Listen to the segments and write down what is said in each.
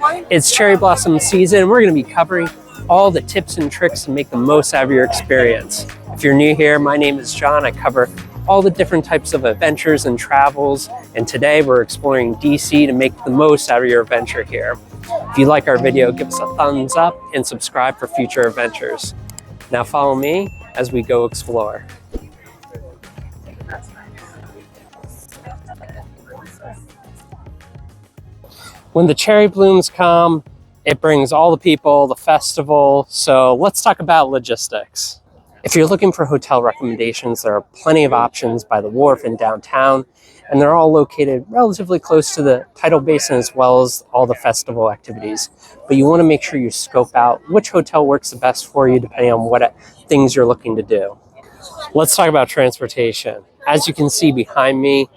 It's cherry blossom season. We're going to be covering all the tips and tricks to make the most out of your experience. If you're new here, my name is John. I cover all the different types of adventures and travels, and today we're exploring DC to make the most out of your adventure here. If you like our video, give us a thumbs up and subscribe for future adventures. Now follow me as we go explore. When the cherry blooms come, it brings all the people, the festival. So let's talk about logistics. If you're looking for hotel recommendations, there are plenty of options by the Wharf in downtown, and they're all located relatively close to the Tidal Basin as well as all the festival activities. But you want to make sure you scope out which hotel works the best for you depending on what things you're looking to do. Let's talk about transportation. As you can see behind me,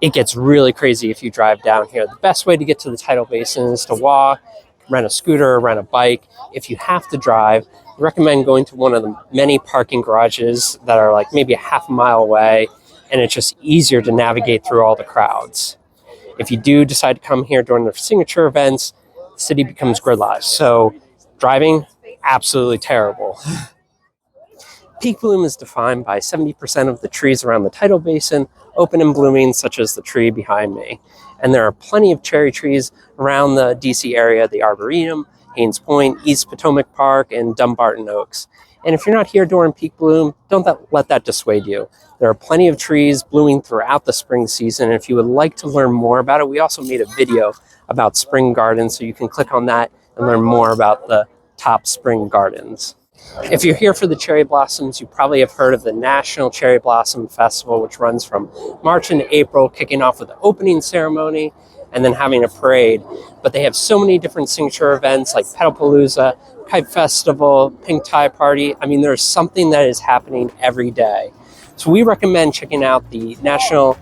it gets really crazy if you drive down here. The best way to get to the Tidal Basin is to walk, rent a scooter, or rent a bike. If you have to drive, I recommend going to one of the many parking garages that are like maybe a half a mile away, and it's just easier to navigate through all the crowds. If you do decide to come here during the signature events, the city becomes gridlocked. So driving, absolutely terrible. Peak bloom is defined by 70% of the trees around the Tidal Basin open and blooming, such as the tree behind me. And there are plenty of cherry trees around the DC area, the Arboretum, Haynes Point, East Potomac Park, and Dumbarton Oaks. And if you're not here during peak bloom, don't let that dissuade you. There are plenty of trees blooming throughout the spring season. And if you would like to learn more about it, we also made a video about spring gardens, so you can click on that and learn more about the top spring gardens. If you're here for the cherry blossoms, you probably have heard of the National Cherry Blossom Festival, which runs from March and April, kicking off with the opening ceremony and then having a parade. But they have so many different signature events like Pedalpalooza, Kite Festival, Pink Tie Party. I mean, there's something that is happening every day. So we recommend checking out the National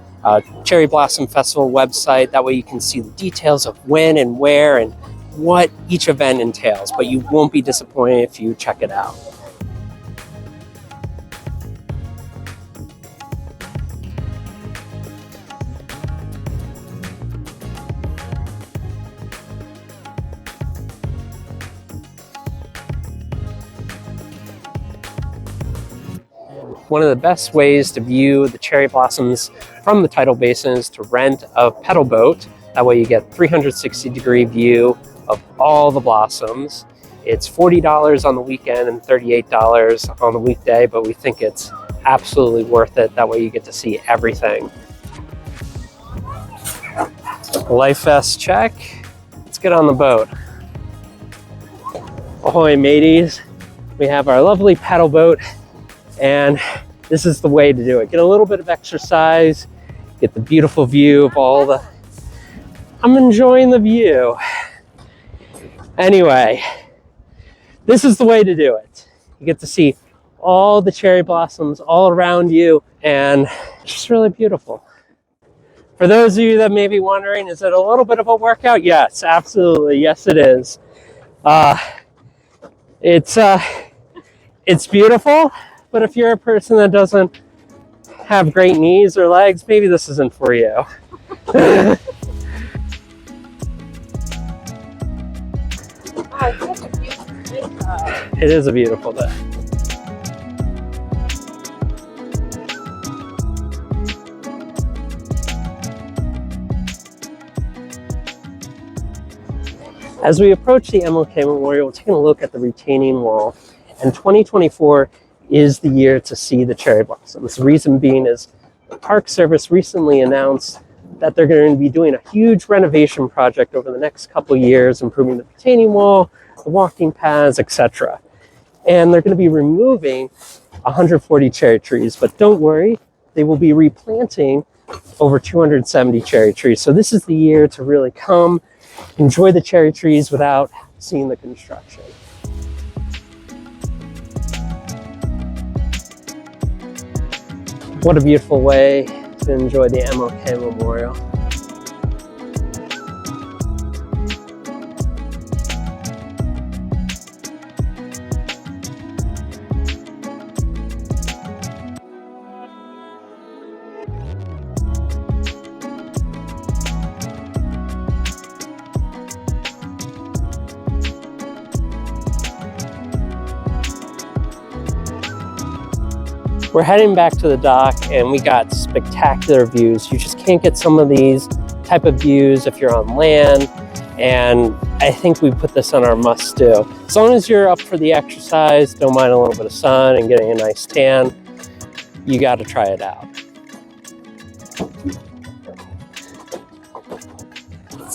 Cherry Blossom Festival website. That way you can see the details of when and where and what each event entails, but you won't be disappointed if you check it out. One of the best ways to view the cherry blossoms from the Tidal Basin is to rent a pedal boat. That way you get 360-degree view of all the blossoms. It's $40 on the weekend and $38 on the weekday, but we think it's absolutely worth it. That way you get to see everything. Life vest check. Let's get on the boat. Ahoy mateys. We have our lovely paddle boat, and this is the way to do it. Get a little bit of exercise, get the beautiful view of all the... I'm enjoying the view. Anyway, this is the way to do it. You get to see all the cherry blossoms all around you, and it's just really beautiful. For those of you that may be wondering, is it a little bit of a workout? Yes, absolutely. Yes, it is. It's beautiful, but if you're a person that doesn't have great knees or legs, maybe this isn't for you. It is a beautiful day. As we approach the MLK Memorial, we're taking a look at the retaining wall, and 2024 is the year to see the cherry blossoms. The reason being is the Park Service recently announced that they're going to be doing a huge renovation project over the next couple years, improving the retaining wall, the walking paths, etc. And they're going to be removing 140 cherry trees, but don't worry, they will be replanting over 270 cherry trees. So this is the year to really come, enjoy the cherry trees without seeing the construction. What a beautiful way to enjoy the MLK Memorial. We're heading back to the dock and we got spectacular views. You just can't get some of these type of views if you're on land. And I think we put this on our must do. As long as you're up for the exercise, don't mind a little bit of sun and getting a nice tan, you got to try it out.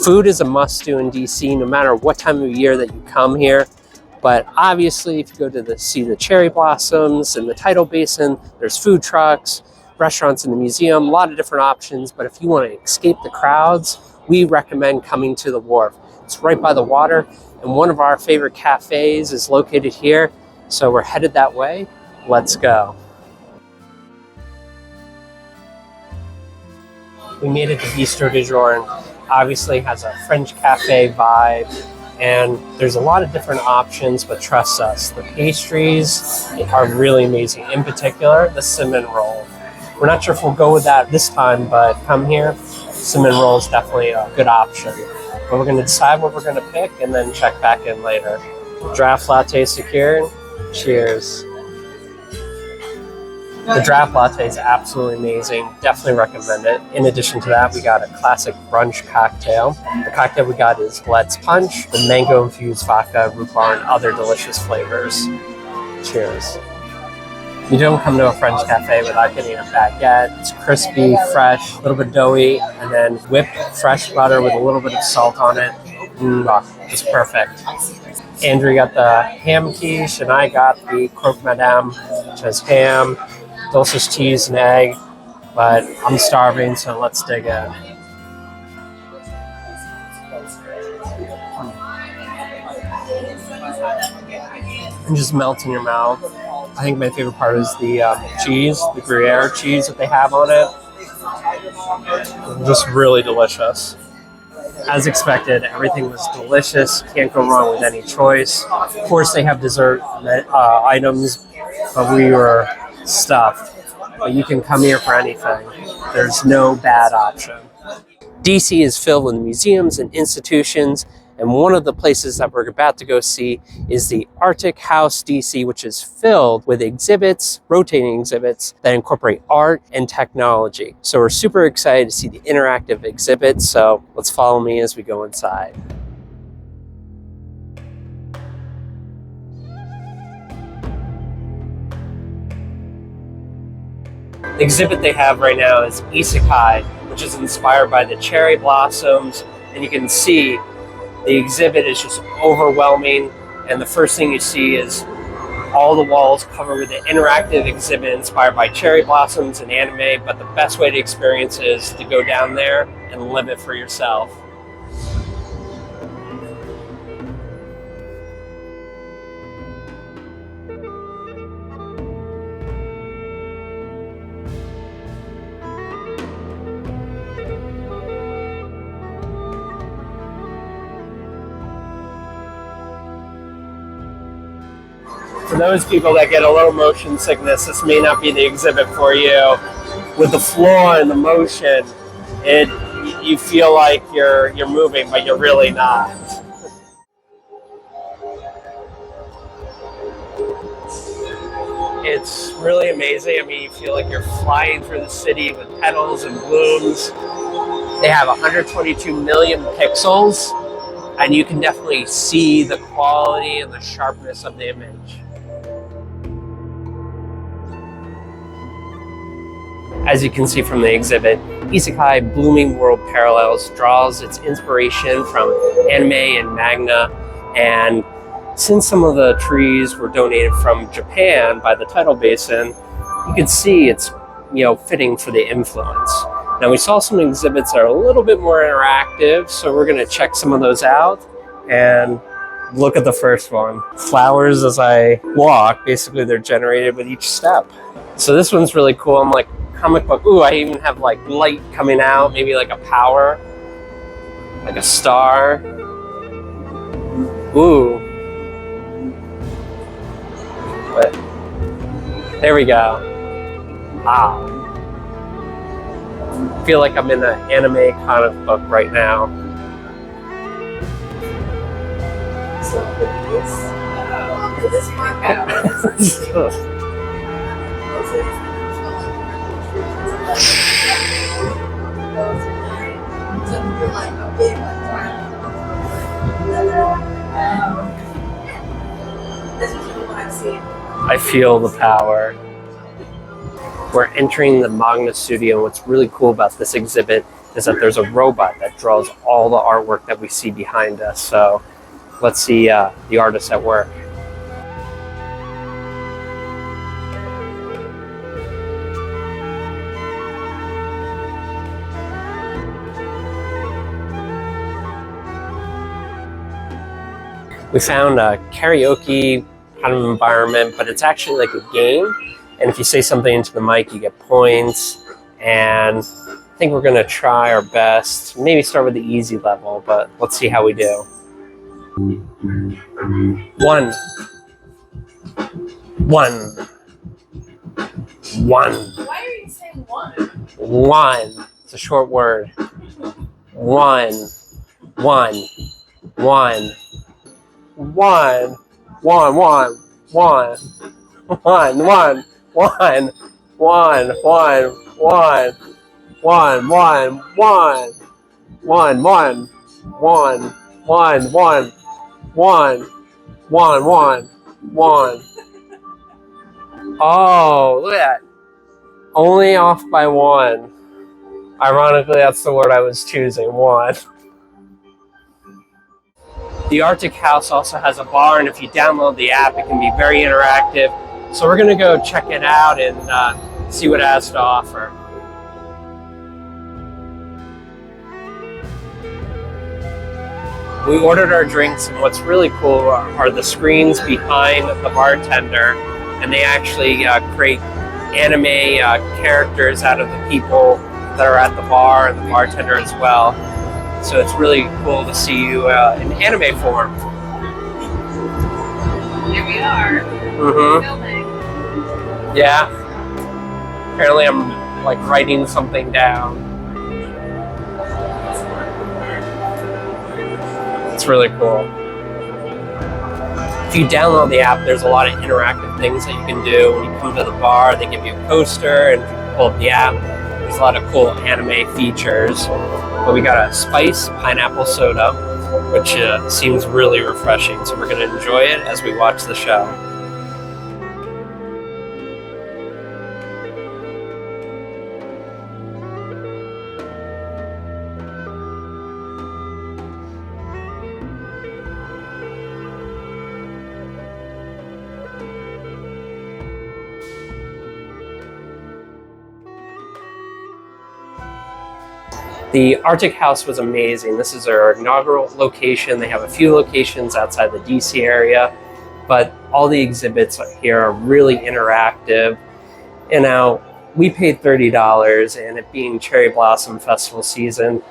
Food is a must do in DC no matter what time of year that you come here. But obviously, if you go to see the cherry blossoms in the Tidal Basin, there's food trucks, restaurants in the museum, a lot of different options. But if you want to escape the crowds, we recommend coming to the Wharf. It's right by the water, and one of our favorite cafes is located here. So we're headed that way. Let's go. We made it to Bistro Du Jour, and obviously has a French cafe vibe. And there's a lot of different options, but trust us, the pastries are really amazing. In particular, the cinnamon roll. We're not sure if we'll go with that this time, but come here, cinnamon roll is definitely a good option. But we're gonna decide what we're gonna pick and then check back in later. Draft latte secured, cheers. The draft latte is absolutely amazing. Definitely recommend it. In addition to that, we got a classic brunch cocktail. The cocktail we got is Let's Punch, the mango-infused vodka, rhubarb, and other delicious flavors. Cheers. You don't come to a French cafe without getting a baguette. It's crispy, fresh, a little bit doughy, and then whipped fresh butter with a little bit of salt on it. Just perfect. Andrew got the ham quiche, and I got the croque madame, which has ham, Dulce's cheese and egg, but I'm starving, so let's dig in. And just melts in your mouth. I think my favorite part is the cheese, the Gruyere cheese that they have on it. Just really delicious. As expected, everything was delicious. Can't go wrong with any choice. Of course, they have dessert items, but we were stuffed. But you can come here for anything. There's no bad option. DC is filled with museums and institutions, and one of the places that we're about to go see is the Artchouse DC, which is filled with exhibits, rotating exhibits that incorporate art and technology. So we're super excited to see the interactive exhibits, so let's follow me as we go inside. The exhibit they have right now is Isekai, which is inspired by the cherry blossoms, and you can see the exhibit is just overwhelming, and the first thing you see is all the walls covered with an interactive exhibit inspired by cherry blossoms and anime, but the best way to experience it is to go down there and live it for yourself. For those people that get a little motion sickness, this may not be the exhibit for you. With the floor and the motion, you feel like you're moving, but you're really not. It's really amazing. I mean, you feel like you're flying through the city with petals and blooms. They have 122 million pixels, and you can definitely see the quality and the sharpness of the image. As you can see from the exhibit, Isekai Blooming World Parallels draws its inspiration from anime and manga, and since some of the trees were donated from Japan by the Tidal Basin, you can see it's fitting for the influence. Now we saw some exhibits that are a little bit more interactive, so we're going to check some of those out and look at the first one. Flowers as I walk, basically they're generated with each step. So this one's really cool. I'm like, comic book. Ooh, I even have like light coming out, maybe like a power, like a star. Ooh. But there we go. Wow. I feel like I'm in an anime comic book right now. So for this manga, I feel the power. We're entering the manga studio. What's really cool about this exhibit is that there's a robot that draws all the artwork that we see behind us. So let's see the artists at work. We found a karaoke kind of environment, but it's actually like a game. And if you say something into the mic, you get points. And I think we're gonna try our best. Maybe start with the easy level, but let's see how we do. 1. 1. 1. Why are you saying 1? 1. It's a short word. 1. 1. 1. 1. 1. 1. 1. 1. 1. 1. 1. 1. 1. 1. 1. 1. 1. 1. 1. 1. 1. 1. 1. 1. 1. Oh, look at that. Only off by 1. Ironically, that's the word I was choosing, 1. The Arctic House also has a bar, and if you download the app, it can be very interactive. So we're going to go check it out and see what it has to offer. We ordered our drinks, and what's really cool are the screens behind the bartender, and they actually create anime characters out of the people that are at the bar and the bartender as well. So it's really cool to see you in anime form. Here we are. Filming. Yeah. Apparently I'm like writing something down. It's really cool. If you download the app, there's a lot of interactive things that you can do. When you come to the bar, they give you a coaster, and if you pull up the app, there's a lot of cool anime features. But we got a spiced pineapple soda, which seems really refreshing. So we're going to enjoy it as we watch the show. The Arctic House was amazing. This is our inaugural location. They have a few locations outside the DC area, but all the exhibits here are really interactive. You know, we paid $30, and it being Cherry Blossom Festival season,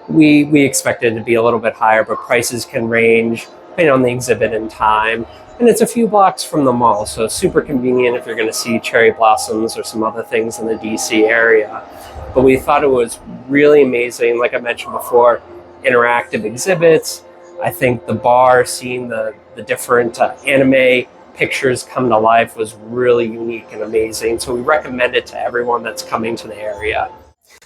we expected it to be a little bit higher, but prices can range depending on the exhibit and time. And it's a few blocks from the mall, so super convenient if you're going to see cherry blossoms or some other things in the DC area. But we thought it was really amazing. Like I mentioned before, interactive exhibits. I think the bar, seeing the different anime pictures come to life was really unique and amazing. So we recommend it to everyone that's coming to the area.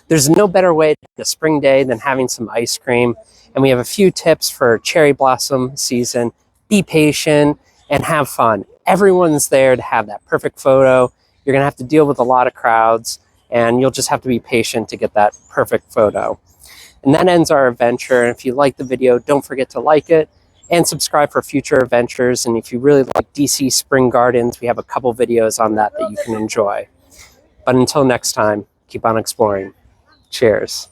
There's no better way to a spring day than having some ice cream. And we have a few tips for cherry blossom season. Be patient and have fun. Everyone's there to have that perfect photo. You're gonna have to deal with a lot of crowds, and you'll just have to be patient to get that perfect photo. And that ends our adventure. And if you like the video, don't forget to like it and subscribe for future adventures. And if you really like DC Spring Gardens, we have a couple videos on that you can enjoy. But until next time, keep on exploring. Cheers.